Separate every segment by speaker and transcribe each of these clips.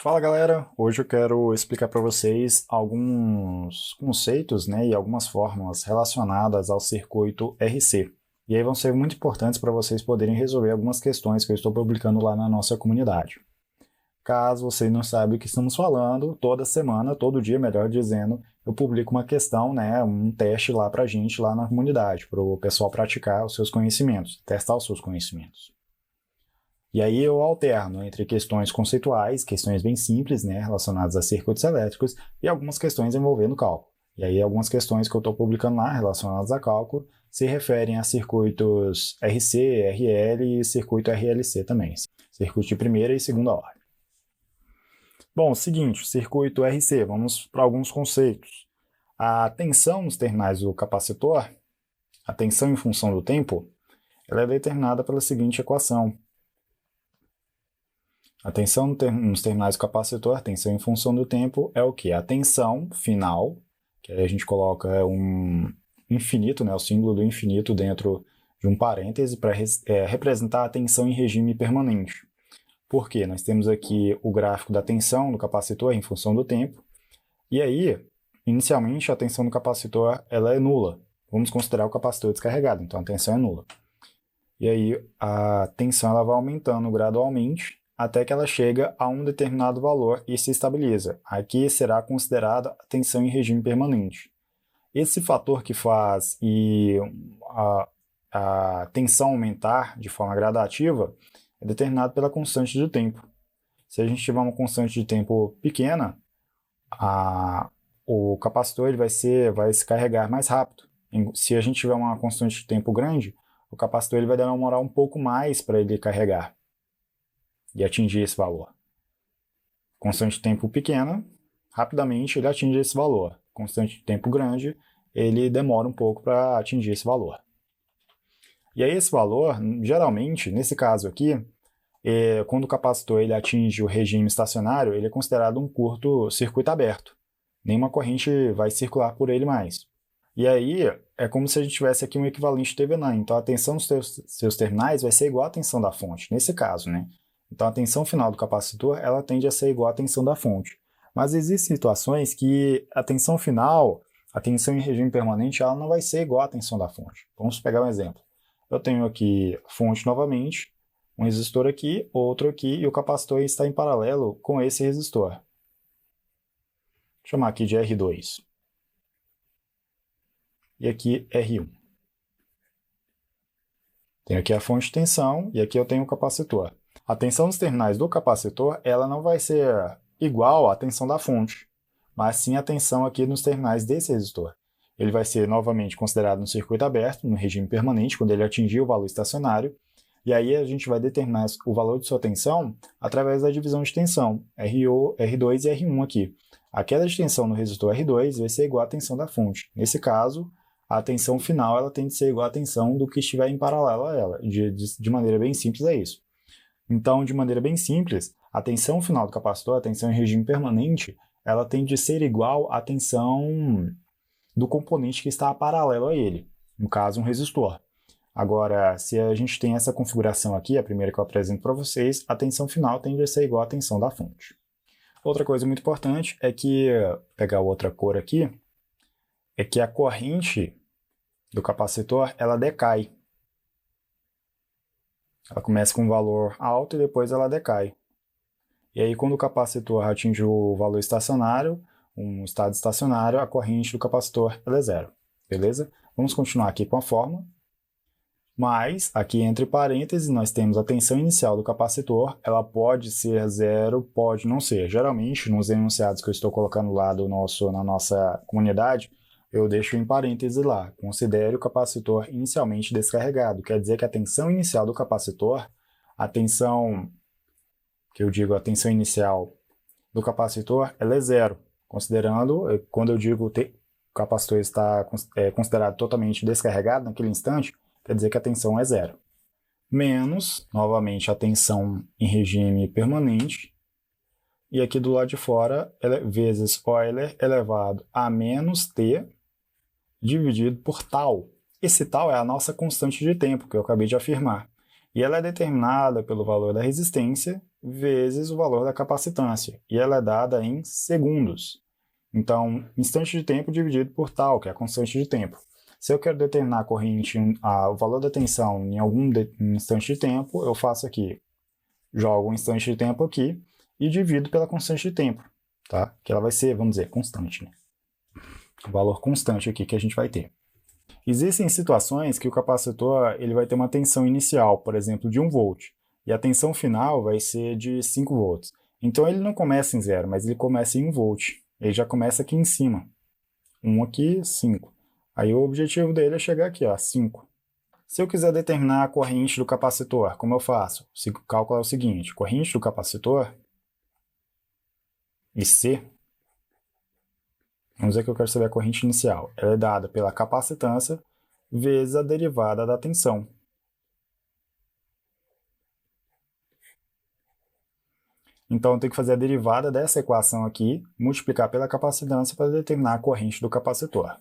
Speaker 1: Fala galera, hoje eu quero explicar para vocês alguns conceitos, e algumas fórmulas relacionadas ao circuito RC. E aí vão ser muito importantes para vocês poderem resolver algumas questões que eu estou publicando lá na nossa comunidade. Caso você não saiba o que estamos falando, toda semana, todo dia, melhor dizendo, eu publico uma questão, um teste lá para a gente lá na comunidade, para o pessoal praticar os seus conhecimentos, testar os seus conhecimentos. E aí eu alterno entre questões conceituais, questões bem simples, relacionadas a circuitos elétricos, e algumas questões envolvendo cálculo. E aí algumas questões que eu estou publicando lá relacionadas a cálculo se referem a circuitos RC, RL e circuito RLC também, circuito de primeira e segunda ordem. Bom, seguinte, circuito RC, vamos para alguns conceitos. A tensão nos terminais do capacitor, a tensão em função do tempo, ela é determinada pela seguinte equação. A tensão nos terminais do capacitor, a tensão em função do tempo, é o quê? A tensão final, que aí a gente coloca um infinito, o símbolo do infinito dentro de um parêntese para representar a tensão em regime permanente. Por quê? Nós temos aqui o gráfico da tensão do capacitor em função do tempo, e aí, inicialmente, a tensão do capacitor ela é nula. Vamos considerar o capacitor descarregado, então a tensão é nula. E aí, a tensão ela vai aumentando gradualmente, até que ela chega a um determinado valor e se estabiliza. Aqui será considerada a tensão em regime permanente. Esse fator que faz a tensão aumentar de forma gradativa é determinado pela constante de tempo. Se a gente tiver uma constante de tempo pequena, o capacitor ele vai se carregar mais rápido. Se a gente tiver uma constante de tempo grande, o capacitor ele vai demorar um pouco mais para ele carregar e atingir esse valor. Constante de tempo pequena, rapidamente ele atinge esse valor. Constante de tempo grande, ele demora um pouco para atingir esse valor. E aí esse valor, geralmente, nesse caso aqui, quando o capacitor ele atinge o regime estacionário, ele é considerado um curto-circuito aberto. Nenhuma corrente vai circular por ele mais. E aí, é como se a gente tivesse aqui um equivalente Thevenin. Então, a tensão dos seus terminais vai ser igual à tensão da fonte, nesse caso, Então, a tensão final do capacitor, ela tende a ser igual à tensão da fonte. Mas existem situações que a tensão final, a tensão em regime permanente, ela não vai ser igual à tensão da fonte. Vamos pegar um exemplo. Eu tenho aqui a fonte novamente, um resistor aqui, outro aqui, e o capacitor está em paralelo com esse resistor. Vou chamar aqui de R2. E aqui R1. Tenho aqui a fonte de tensão e aqui eu tenho o capacitor. A tensão nos terminais do capacitor ela não vai ser igual à tensão da fonte, mas sim a tensão aqui nos terminais desse resistor. Ele vai ser novamente considerado um circuito aberto, no regime permanente, quando ele atingir o valor estacionário, e aí a gente vai determinar o valor de sua tensão através da divisão de tensão, R2 e R1 aqui. A queda de tensão no resistor R2 vai ser igual à tensão da fonte. Nesse caso, a tensão final ela tem de ser igual à tensão do que estiver em paralelo a ela. De maneira bem simples é isso. Então, de maneira bem simples, a tensão final do capacitor, a tensão em regime permanente, ela tem de ser igual à tensão do componente que está paralelo a ele, no caso um resistor. Agora, se a gente tem essa configuração aqui, a primeira que eu apresento para vocês, a tensão final tende a ser igual à tensão da fonte. Outra coisa muito importante é que, vou pegar outra cor aqui, é que a corrente do capacitor, ela decai. Ela começa com um valor alto e depois ela decai. E aí, quando o capacitor atinge o valor estacionário, um estado estacionário, a corrente do capacitor ela é zero. Beleza? Vamos continuar aqui com a fórmula. Mas, aqui entre parênteses, nós temos a tensão inicial do capacitor. Ela pode ser zero, pode não ser. Geralmente, nos enunciados que eu estou colocando lá na nossa comunidade, eu deixo em parênteses lá, considere o capacitor inicialmente descarregado. Quer dizer que a tensão inicial do capacitor, a tensão inicial do capacitor, ela é zero. Considerando, quando eu digo que o capacitor está considerado totalmente descarregado naquele instante, quer dizer que a tensão é zero. Menos, novamente, a tensão em regime permanente, e aqui do lado de fora, vezes Euler elevado a menos T, dividido por tal. Esse tal é a nossa constante de tempo, que eu acabei de afirmar. E ela é determinada pelo valor da resistência vezes o valor da capacitância, e ela é dada em segundos. Então, instante de tempo dividido por tal, que é a constante de tempo. Se eu quero determinar a corrente, o valor da tensão em algum instante de tempo, eu faço aqui, jogo um instante de tempo aqui e divido pela constante de tempo, tá? Que ela vai ser, vamos dizer, constante, né? O valor constante aqui que a gente vai ter. Existem situações que o capacitor ele vai ter uma tensão inicial, por exemplo, de 1 volt, e a tensão final vai ser de 5 volts. Então ele não começa em 0, mas ele começa em 1 volt. Ele já começa aqui em cima. 1 aqui, 5. Aí o objetivo dele é chegar aqui, ó, 5. Se eu quiser determinar a corrente do capacitor, como eu faço? O cálculo é o seguinte, corrente do capacitor, IC, vamos dizer que eu quero saber a corrente inicial. Ela é dada pela capacitância vezes a derivada da tensão. Então, eu tenho que fazer a derivada dessa equação aqui, multiplicar pela capacitância para determinar a corrente do capacitor.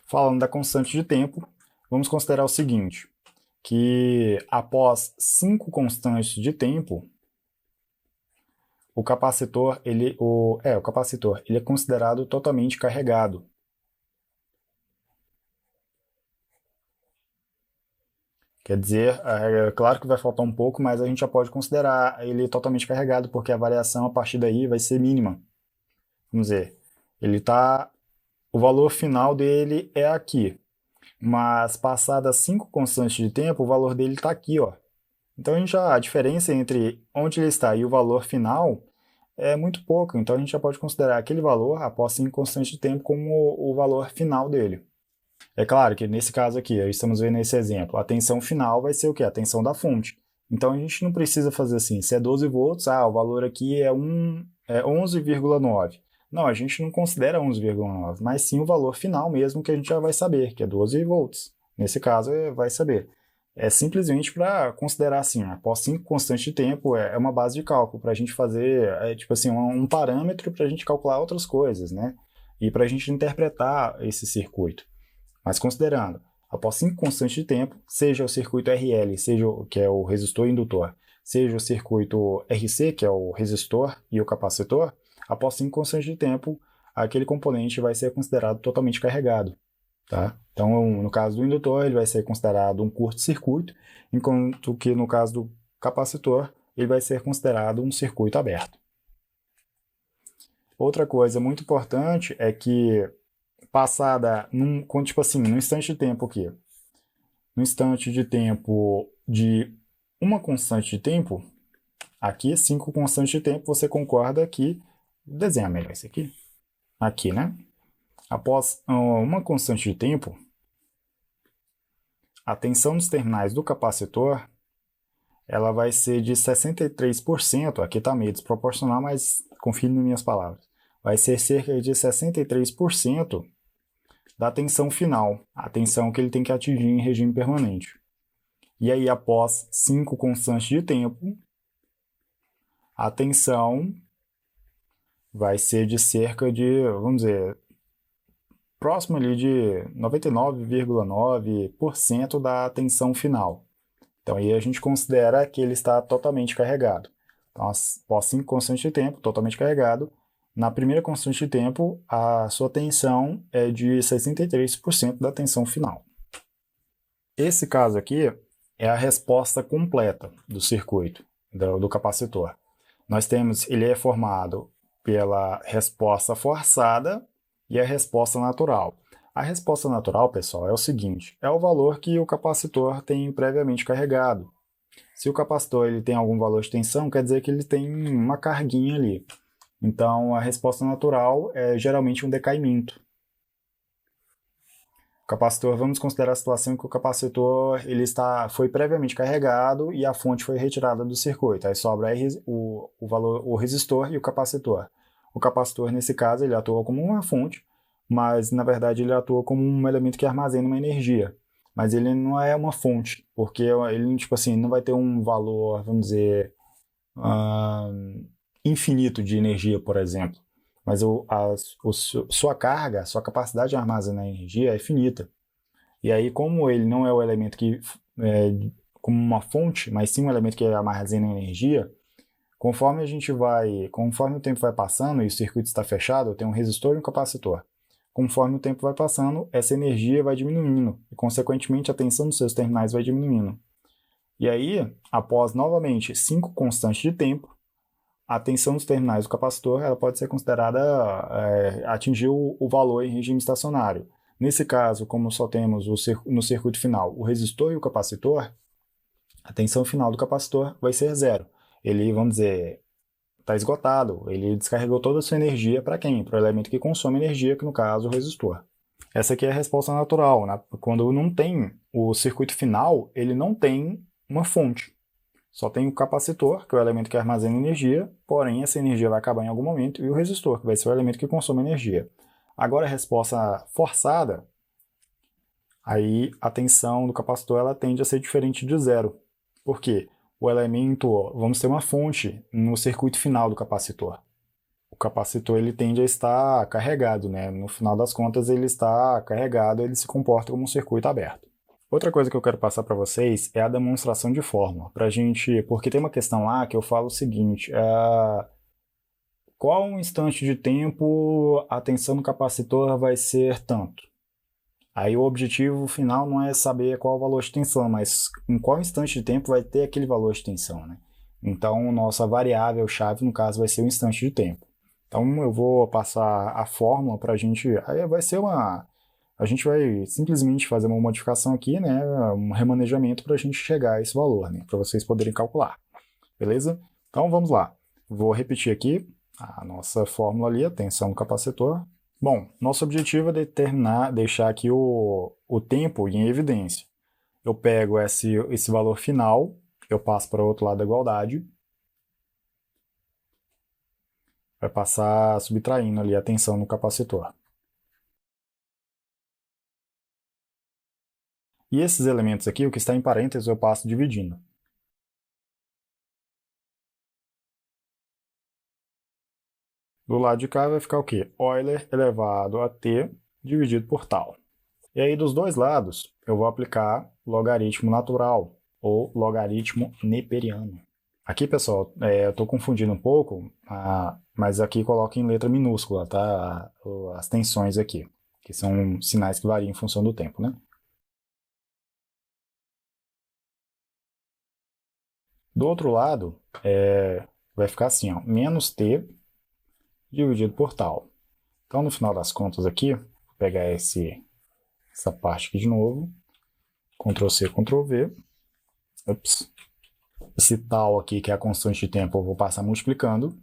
Speaker 1: Falando da constante de tempo, vamos considerar o seguinte, que após 5 constantes de tempo, o capacitor ele é considerado totalmente carregado. Quer dizer, é claro que vai faltar um pouco, mas a gente já pode considerar ele totalmente carregado, porque a variação a partir daí vai ser mínima. Vamos dizer, o valor final dele é aqui, mas passadas 5 constantes de tempo, o valor dele está aqui, ó. Então a diferença entre onde ele está e o valor final é muito pouco, então a gente já pode considerar aquele valor, após 5 constantes de tempo, como o valor final dele. É claro que nesse caso aqui, estamos vendo esse exemplo, a tensão final vai ser o quê? A tensão da fonte. Então a gente não precisa fazer assim, se é 12 volts, o valor aqui é 11,9. Não, a gente não considera 11,9, mas sim o valor final mesmo que a gente já vai saber, que é 12 volts. Nesse caso, vai saber. É simplesmente para considerar assim, após 5 constantes de tempo, é uma base de cálculo para a gente fazer, tipo assim, um parâmetro para a gente calcular outras coisas, né? E para a gente interpretar esse circuito. Mas considerando, após 5 constantes de tempo, seja o circuito RL, que é o resistor e indutor, seja o circuito RC, que é o resistor e o capacitor, após 5 constantes de tempo, aquele componente vai ser considerado totalmente carregado. Tá? Então, no caso do indutor, ele vai ser considerado um curto-circuito, enquanto que no caso do capacitor, ele vai ser considerado um circuito aberto. Outra coisa muito importante é que passada, tipo assim, no instante de tempo aqui, no instante de tempo de uma constante de tempo, aqui, 5 constantes de tempo, você concorda que, desenha melhor isso aqui, aqui, né? Após uma constante de tempo, a tensão dos terminais do capacitor, ela vai ser de 63%, aqui está meio desproporcional, mas confie nas minhas palavras, vai ser cerca de 63% da tensão final, a tensão que ele tem que atingir em regime permanente. E aí, após 5 constantes de tempo, a tensão vai ser de cerca de, vamos dizer, próximo ali de 99,9% da tensão final. Então aí a gente considera que ele está totalmente carregado. Então, após 5 constantes de tempo, totalmente carregado, na primeira constante de tempo, a sua tensão é de 63% da tensão final. Esse caso aqui é a resposta completa do circuito, do capacitor. Ele é formado pela resposta forçada e a resposta natural. A resposta natural, pessoal, é o seguinte, é o valor que o capacitor tem previamente carregado. Se o capacitor ele tem algum valor de tensão, quer dizer que ele tem uma carguinha ali. Então, a resposta natural é geralmente um decaimento. O capacitor, vamos considerar a situação em que o capacitor foi previamente carregado e a fonte foi retirada do circuito. Aí sobra o resistor e o capacitor. O capacitor, nesse caso, ele atua como uma fonte, mas, na verdade, ele atua como um elemento que armazena uma energia. Mas ele não é uma fonte, porque ele, tipo assim, não vai ter um valor, vamos dizer, infinito de energia, por exemplo. Mas sua carga, sua capacidade de armazenar energia é finita. E aí, como ele não é o elemento que como uma fonte, mas sim um elemento que armazena energia, conforme o tempo vai passando e o circuito está fechado, tem um resistor e um capacitor. Conforme o tempo vai passando, essa energia vai diminuindo e, consequentemente, a tensão dos seus terminais vai diminuindo. E aí, após novamente 5 constantes de tempo, a tensão dos terminais do capacitor ela pode ser considerada atingir o valor em regime estacionário. Nesse caso, como só temos no circuito final o resistor e o capacitor, a tensão final do capacitor vai ser zero. Ele, vamos dizer, está esgotado, ele descarregou toda a sua energia para quem? Para o elemento que consome energia, que no caso é o resistor. Essa aqui é a resposta natural, né? Quando não tem o circuito final, ele não tem uma fonte. Só tem o capacitor, que é o elemento que armazena energia, porém essa energia vai acabar em algum momento, e o resistor, que vai ser o elemento que consome energia. Agora a resposta forçada, aí a tensão do capacitor ela tende a ser diferente de zero. Por quê? O elemento, vamos ter uma fonte no circuito final do capacitor. O capacitor ele tende a estar carregado, né? No final das contas ele está carregado, ele se comporta como um circuito aberto. Outra coisa que eu quero passar para vocês é a demonstração de fórmula, porque tem uma questão lá que eu falo o seguinte, qual um instante de tempo a tensão do capacitor vai ser tanto? Aí o objetivo final não é saber qual o valor de tensão, mas em qual instante de tempo vai ter aquele valor de tensão, né? Então, nossa variável-chave, no caso, vai ser o instante de tempo. Então, eu vou passar a fórmula para a gente... Aí vai ser a gente vai simplesmente fazer uma modificação aqui, né? Um remanejamento para a gente chegar a esse valor, né? Para vocês poderem calcular. Beleza? Então, vamos lá. Vou repetir aqui a nossa fórmula ali, a tensão do capacitor. Bom, nosso objetivo é deixar aqui o tempo em evidência. Eu pego esse valor final, eu passo para o outro lado da igualdade, vai passar subtraindo ali a tensão no capacitor. E esses elementos aqui, o que está em parênteses, eu passo dividindo. Do lado de cá vai ficar o quê? Euler elevado a t dividido por tal. E aí, dos dois lados, eu vou aplicar logaritmo natural, ou logaritmo neperiano. Aqui, pessoal, eu estou confundindo um pouco, mas aqui coloca em letra minúscula, tá? As tensões aqui, que são sinais que variam em função do tempo, né? Do outro lado, vai ficar assim, ó, menos t dividido por tal. Então, no final das contas aqui, vou pegar essa parte aqui de novo, Ctrl C, Ctrl V. Ups. Esse tal aqui, que é a constante de tempo, eu vou passar multiplicando.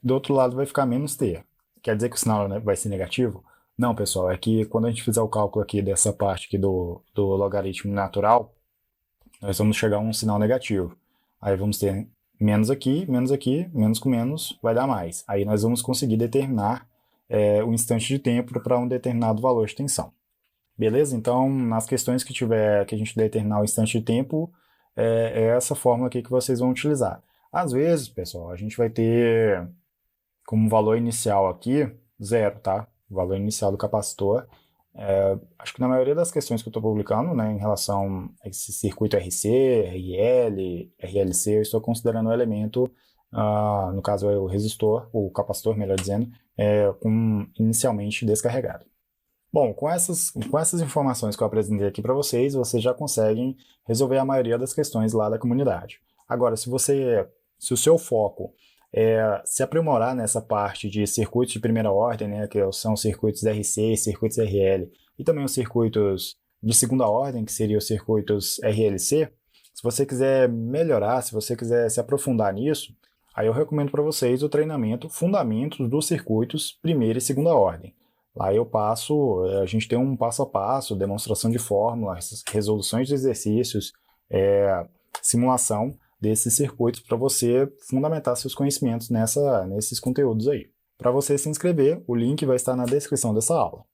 Speaker 1: Do outro lado vai ficar menos t. Quer dizer que o sinal vai ser negativo? Não, pessoal, é que quando a gente fizer o cálculo aqui dessa parte aqui do logaritmo natural, nós vamos chegar a um sinal negativo. Aí vamos ter menos aqui, menos com menos vai dar mais. Aí nós vamos conseguir determinar o instante de tempo para um determinado valor de tensão. Beleza? Então, nas questões que a gente determinar o instante de tempo, é essa fórmula aqui que vocês vão utilizar. Às vezes, pessoal, a gente vai ter como valor inicial aqui, zero, tá? O valor inicial do capacitor. Acho que na maioria das questões que eu estou publicando, né, em relação a esse circuito RC, RL, RLC, eu estou considerando o elemento, no caso é o resistor, o capacitor, melhor dizendo, inicialmente descarregado. Bom, com essas informações que eu apresentei aqui para vocês já conseguem resolver a maioria das questões lá da comunidade. Agora, se o seu foco é se aprimorar nessa parte de circuitos de primeira ordem, né, que são os circuitos RC, circuitos RL, e também os circuitos de segunda ordem, que seriam os circuitos RLC, se você quiser melhorar, se você quiser se aprofundar nisso, aí eu recomendo para vocês o treinamento Fundamentos dos Circuitos Primeira e Segunda Ordem. Lá a gente tem um passo a passo, demonstração de fórmulas, resoluções de exercícios, simulação desses circuitos para você fundamentar seus conhecimentos nesses conteúdos aí. Para você se inscrever, o link vai estar na descrição dessa aula.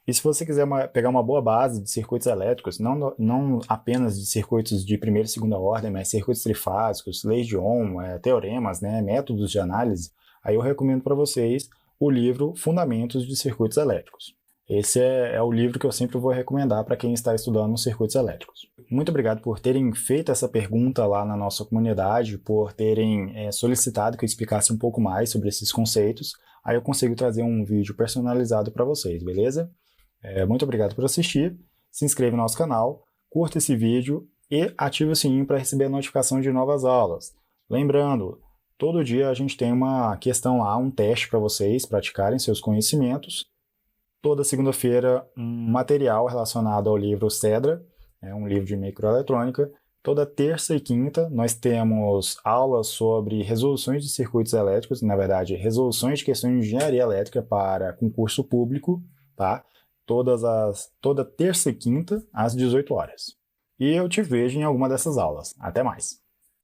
Speaker 1: E se você quiser pegar uma boa base de circuitos elétricos, não apenas de circuitos de primeira e segunda ordem, mas circuitos trifásicos, leis de Ohm, teoremas, né, métodos de análise, aí eu recomendo para vocês o livro Fundamentos de Circuitos Elétricos. Esse é o livro que eu sempre vou recomendar para quem está estudando circuitos elétricos. muito obrigado por terem feito essa pergunta lá na nossa comunidade, por terem solicitado que eu explicasse um pouco mais sobre esses conceitos. Aí eu consigo trazer um vídeo personalizado para vocês, beleza? Muito obrigado por assistir, se inscreva no nosso canal, curta esse vídeo e ative o sininho para receber a notificação de novas aulas. Lembrando, todo dia a gente tem uma questão lá, um teste para vocês praticarem seus conhecimentos. Toda segunda-feira, um material relacionado ao livro Cedra, um livro de microeletrônica. Toda terça e quinta nós temos aulas sobre resoluções de circuitos elétricos, na verdade, resoluções de questões de engenharia elétrica para concurso público, tá? Toda terça e quinta, às 18 horas. E eu te vejo em alguma dessas aulas. Até mais!